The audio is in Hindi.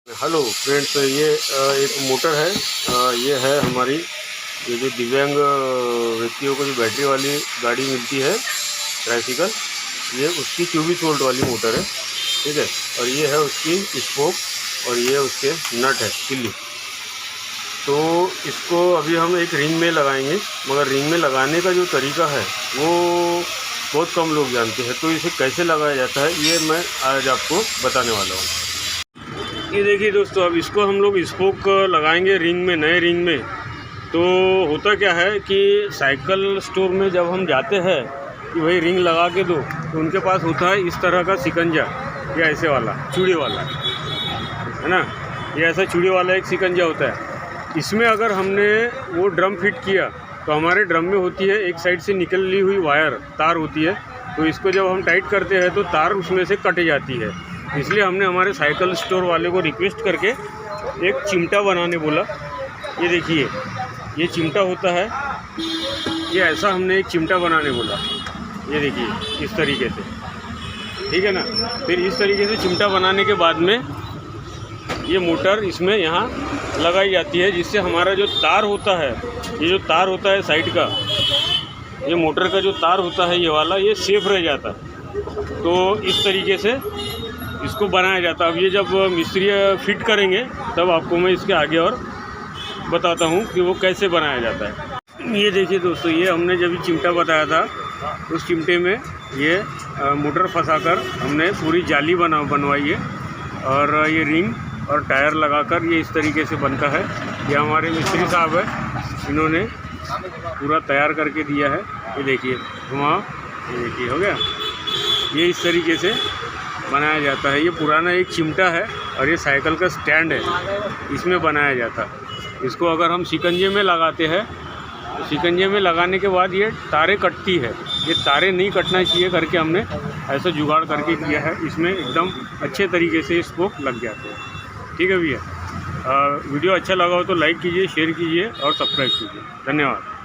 हेलो फ्रेंड्स, ये एक मोटर है। ये है हमारी, ये जो दिव्यांग व्यक्तियों को जो बैटरी वाली गाड़ी मिलती है ट्राइसिकल, ये उसकी 24 वोल्ट वाली मोटर है। ठीक है, और ये है उसकी स्पोक और ये उसके नट है किल्ली। तो इसको अभी हम एक रिंग में लगाएंगे, मगर रिंग में लगाने का जो तरीका है वो बहुत कम लोग जानते हैं। तो इसे कैसे लगाया जाता है ये मैं आज आपको बताने वाला हूँ। ये देखिए दोस्तों, अब इसको हम लोग स्पोक लगाएंगे रिंग में, नए रिंग में। तो होता क्या है कि साइकिल स्टोर में जब हम जाते हैं कि भाई रिंग लगा के दो, तो उनके पास होता है इस तरह का सिकंजा, या ऐसे वाला चूड़ी वाला, है ना। ये ऐसा चूड़ी वाला एक सिकंजा होता है। इसमें अगर हमने वो ड्रम फिट किया तो हमारे ड्रम में होती है एक साइड से निकली हुई वायर, तार होती है। तो इसको जब हम टाइट करते हैं तो तार उसमें से कट जाती है। इसलिए हमने हमारे साइकिल स्टोर वाले को रिक्वेस्ट करके एक चिमटा बनाने बोला। ये देखिए, ये चिमटा होता है, ये ऐसा हमने एक चिमटा बनाने बोला। ये देखिए इस तरीके से, ठीक है ना। फिर इस तरीके से चिमटा बनाने के बाद में ये मोटर इसमें यहाँ लगाई जाती है, जिससे हमारा जो तार होता है, ये जो तार होता है साइड का, ये मोटर का जो तार होता है ये वाला, ये सेफ रह जाता है। तो इस तरीके से इसको बनाया जाता है। अब ये जब मिस्त्री फिट करेंगे तब आपको मैं इसके आगे और बताता हूँ कि वो कैसे बनाया जाता है। ये देखिए दोस्तों, ये हमने जब चिमटा बताया था, उस चिमटे में ये मोटर फंसाकर हमने पूरी जाली बनवाई है। और ये रिंग और टायर लगाकर ये इस तरीके से बनता है। ये हमारे मिस्त्री साहब है, इन्होंने पूरा तैयार करके दिया है। ये देखिए घुमाओ, ये देखिए हो गया। ये इस तरीके से बनाया जाता है। ये पुराना एक चिमटा है और ये साइकिल का स्टैंड है, इसमें बनाया जाता है। इसको अगर हम शिकंजे में लगाते हैं तो शिकंजे में लगाने के बाद ये तारें कटती है। ये तारें नहीं कटना चाहिए करके हमने ऐसा जुगाड़ करके किया है। इसमें एकदम अच्छे तरीके से स्पोक लग जाते हैं। ठीक है भैया, वीडियो अच्छा लगा हो तो लाइक कीजिए, शेयर कीजिए और सब्सक्राइब कीजिए। धन्यवाद।